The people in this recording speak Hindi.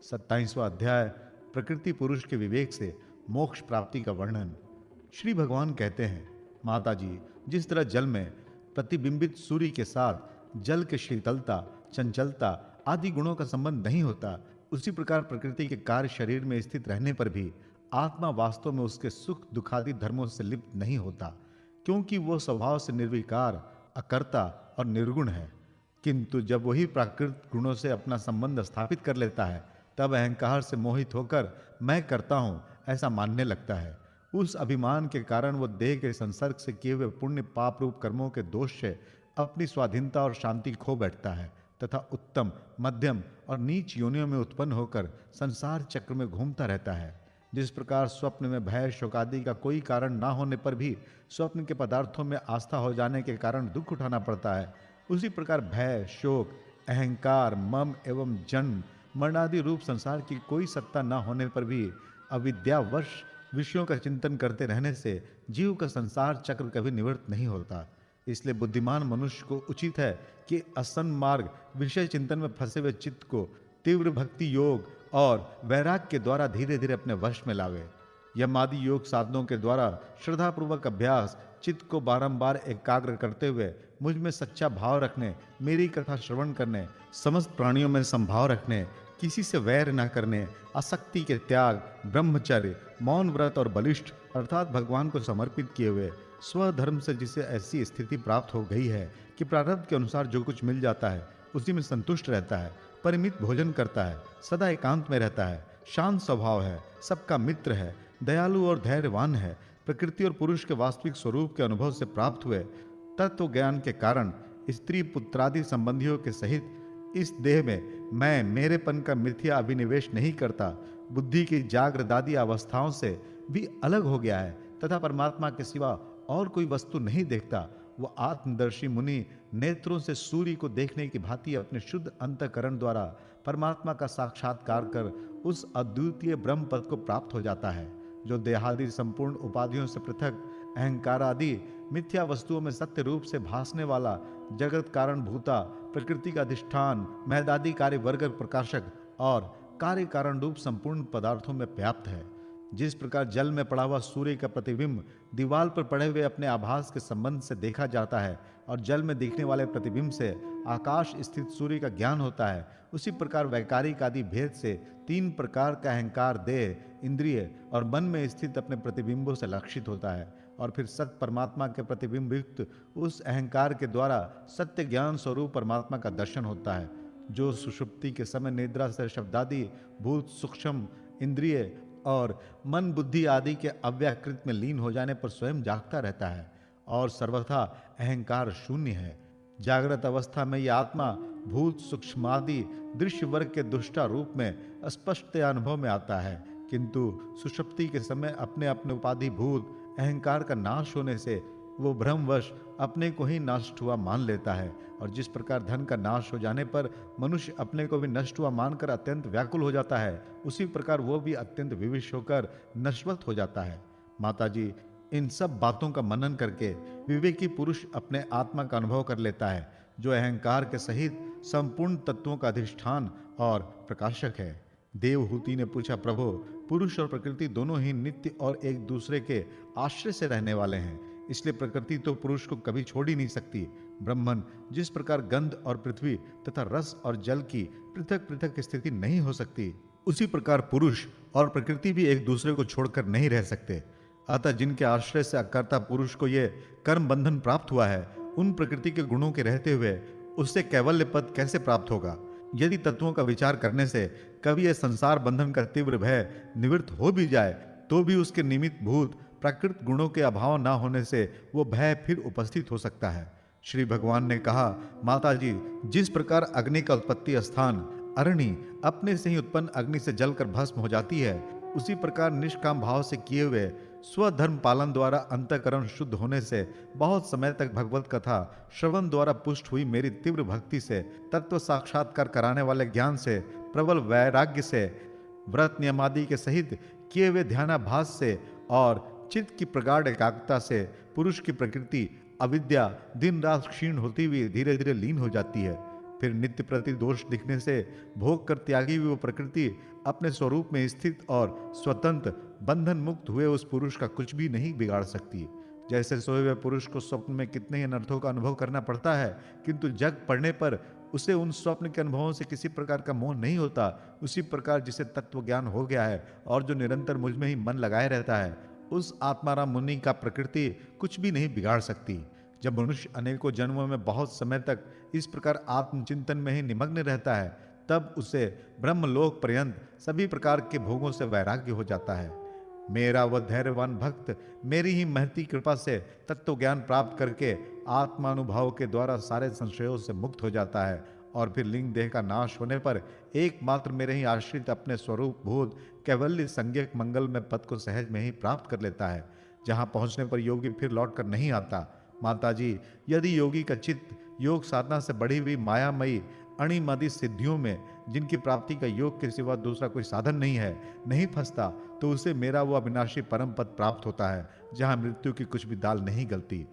27वां अध्याय प्रकृति पुरुष के विवेक से मोक्ष प्राप्ति का वर्णन। श्री भगवान कहते हैं, माता जी, जिस तरह जल में प्रतिबिंबित सूर्य के साथ जल के शीतलता, चंचलता आदि गुणों का संबंध नहीं होता, उसी प्रकार प्रकृति के कार्य शरीर में स्थित रहने पर भी आत्मा वास्तव में उसके सुख दुखादि धर्मों से लिप्त नहीं होता, क्योंकि वह स्वभाव से निर्विकार, अकर्ता और निर्गुण है। किंतु जब वही प्राकृत गुणों से अपना संबंध स्थापित कर लेता है, तब अहंकार से मोहित होकर मैं करता हूं ऐसा मानने लगता है। उस अभिमान के कारण वह देह के संसर्ग से किए हुए पुण्य पाप रूप कर्मों के दोष से अपनी स्वाधीनता और शांति खो बैठता है तथा उत्तम, मध्यम और नीच योनियों में उत्पन्न होकर संसार चक्र में घूमता रहता है। जिस प्रकार स्वप्न में भय शोक आदि का कोई कारण ना होने पर भी स्वप्न के पदार्थों में आस्था हो जाने के कारण दुख उठाना पड़ता है, उसी प्रकार भय, शोक, अहंकार, मम एवं जन्म मरणादि रूप संसार की कोई सत्ता न होने पर भी अविद्यावश विषयों का चिंतन करते रहने से जीव का संसार चक्र कभी निवृत्त नहीं होता। इसलिए बुद्धिमान मनुष्य को उचित है कि असन मार्ग विषय चिंतन में फंसे हुए चित्त को तीव्र भक्ति योग और वैराग्य के द्वारा धीरे धीरे अपने वश में लावे। यमादि योग साधनों के द्वारा श्रद्धापूर्वक अभ्यास चित्त को बारंबार एकाग्र करते हुए मुझ में सच्चा भाव रखने, मेरी कथा श्रवण करने, समस्त प्राणियों में संभाव रखने, किसी से वैर न करने, आसक्ति के त्याग, ब्रह्मचर्य, मौन व्रत और बलिष्ठ अर्थात भगवान को समर्पित किए हुए स्वधर्म से जिसे ऐसी स्थिति प्राप्त हो गई है कि प्रारब्ध के अनुसार जो कुछ मिल जाता है उसी में संतुष्ट रहता है, परिमित भोजन करता है, सदा एकांत में रहता है, शांत स्वभाव है, सबका मित्र है, दयालु और धैर्यवान है, प्रकृति और पुरुष के वास्तविक स्वरूप के अनुभव से प्राप्त हुए तत्व ज्ञान के कारण स्त्री पुत्रादि संबंधियों के सहित इस देह में मैं मेरेपन का मिथ्या अभिनिवेश नहीं करता, बुद्धि की जागृदादि अवस्थाओं से भी अलग हो गया है तथा परमात्मा के सिवा और कोई वस्तु नहीं देखता। वो आत्मदर्शी मुनि नेत्रों से सूर्य को देखने की भांति अपने शुद्ध अंतकरण द्वारा परमात्मा का साक्षात्कार कर उस अद्वितीय ब्रह्म पद को प्राप्त हो जाता है, जो देहादि संपूर्ण उपाधियों से पृथक अहंकार आदि मिथ्या वस्तुओं में सत्य रूप से भासने वाला जगत कारण भूता, प्रकृति का अधिष्ठान, महदादि कार्य वर्ग प्रकाशक और कार्य कारण रूप संपूर्ण पदार्थों में व्याप्त है। जिस प्रकार जल में पड़ा हुआ सूर्य का प्रतिबिंब दीवार पर पड़े हुए अपने आभास के संबंध से देखा जाता है और जल में दिखने वाले प्रतिबिंब से आकाश स्थित सूर्य का ज्ञान होता है, उसी प्रकार वैकारिक आदि भेद से तीन प्रकार का अहंकार देह, इंद्रिय और मन में स्थित अपने प्रतिबिंबों से लक्षित होता है और फिर सत्य परमात्मा के प्रतिबिंब युक्त उस अहंकार के द्वारा सत्य ज्ञान स्वरूप परमात्मा का दर्शन होता है, जो सुषुप्ति के समय निद्रा से शब्दादि भूत सूक्ष्म इंद्रिय और मन बुद्धि आदि के अव्याकृत में लीन हो जाने पर स्वयं जागता रहता है और सर्वथा अहंकार शून्य है। जागृत अवस्था में यह आत्मा भूत सूक्ष्मादि दृश्य वर्ग के दुष्टा रूप में स्पष्ट अनुभव में आता है, किंतु सुषुप्ति के समय अपने अपने उपाधि भूत अहंकार का नाश होने से वो भ्रमवश अपने को ही नष्ट हुआ मान लेता है। और जिस प्रकार धन का नाश हो जाने पर मनुष्य अपने को भी नष्ट हुआ मानकर अत्यंत व्याकुल हो जाता है, उसी प्रकार वो भी अत्यंत विविश होकर नश्वत हो जाता है। माता जी, इन सब बातों का मनन करके विवेकी पुरुष अपने आत्मा का अनुभव कर लेता है, जो अहंकार के सहित संपूर्ण तत्वों का अधिष्ठान और प्रकाशक है। देवहूति ने पूछा, प्रभो, पुरुष और प्रकृति दोनों ही नित्य और एक दूसरे के आश्रय से रहने वाले हैं, इसलिए प्रकृति तो पुरुष को कभी छोड़ ही नहीं सकती। ब्रह्मन, जिस प्रकार गंध और पृथ्वी तथा रस और जल की पृथक पृथक स्थिति नहीं हो सकती, उसी प्रकार पुरुष और प्रकृति भी एक दूसरे को छोड़कर नहीं रह सकते। अतः जिनके आश्रय से अकर्ता पुरुष को ये कर्म बंधन प्राप्त हुआ है, उन प्रकृति के गुणों के रहते हुए उससे कैवल्य पद कैसे प्राप्त होगा? यदि तत्वों का विचार करने से कभी यह संसार बंधन का तीव्र भय निवृत्त हो भी जाए, तो भी उसके निमित्त भूत प्राकृत गुणों के अभाव न होने से वो भय फिर उपस्थित हो सकता है। श्री भगवान ने कहा, माता जी, जिस प्रकार अग्नि का उत्पत्ति स्थान अरणी अपने से ही उत्पन्न अग्नि से जलकर भस्म हो जाती है, उसी प्रकार निष्काम भाव से किए हुए स्वधर्म पालन द्वारा अंतःकरण शुद्ध होने से बहुत समय तक भगवत कथा श्रवण द्वारा पुष्ट हुई मेरी तीव्र भक्ति से, तत्व साक्षात्कार कराने वाले ज्ञान से, प्रबल वैराग्य से, व्रत नियमादि के सहित किए हुए ध्यानाभास से और चित्त की प्रगाढ़ एकाग्रता से पुरुष की प्रकृति अविद्या दिन रात क्षीण होती हुई धीरे धीरे लीन हो जाती है। फिर नित्य प्रति दोष दिखने से भोग कर त्यागी हुई वो प्रकृति अपने स्वरूप में स्थित और स्वतंत्र बंधन मुक्त हुए उस पुरुष का कुछ भी नहीं बिगाड़ सकती। जैसे सोए हुए पुरुष को स्वप्न में कितने ही अनर्थों का अनुभव करना पड़ता है, किंतु जग पड़ने पर उसे उन स्वप्न के अनुभवों से किसी प्रकार का मोह नहीं होता, उसी प्रकार जिसे तत्व ज्ञान हो गया है और जो निरंतर मुझ में ही मन लगाए रहता है, उस आत्माराम मुनि का प्रकृति कुछ भी नहीं बिगाड़ सकती। जब मनुष्य अनेकों जन्मों में बहुत समय तक इस प्रकार आत्मचिंतन में ही निमग्न रहता है, तब उसे ब्रह्मलोक पर्यंत सभी प्रकार के भोगों से वैराग्य हो जाता है। मेरा वह धैर्यवान भक्त मेरी ही महती कृपा से तत्व ज्ञान प्राप्त करके आत्मानुभाव के द्वारा सारे संशयों से मुक्त हो जाता है और फिर लिंग देह का नाश होने पर एकमात्र मेरे ही आश्रित अपने स्वरूप भूत कैवल्य संज्ञक मंगल में पद को सहज में ही प्राप्त कर लेता है, जहां पहुंचने पर योगी फिर लौट कर नहीं आता। माताजी, यदि योगी का चित्त योग साधना से बढ़ी हुई मायामयी अणिमादि सिद्धियों में, जिनकी प्राप्ति का योग के सिवा दूसरा कोई साधन नहीं है, नहीं फंसता, तो उसे मेरा वो अविनाशी परम पद प्राप्त होता है, जहां मृत्यु की कुछ भी दाल नहीं गलती।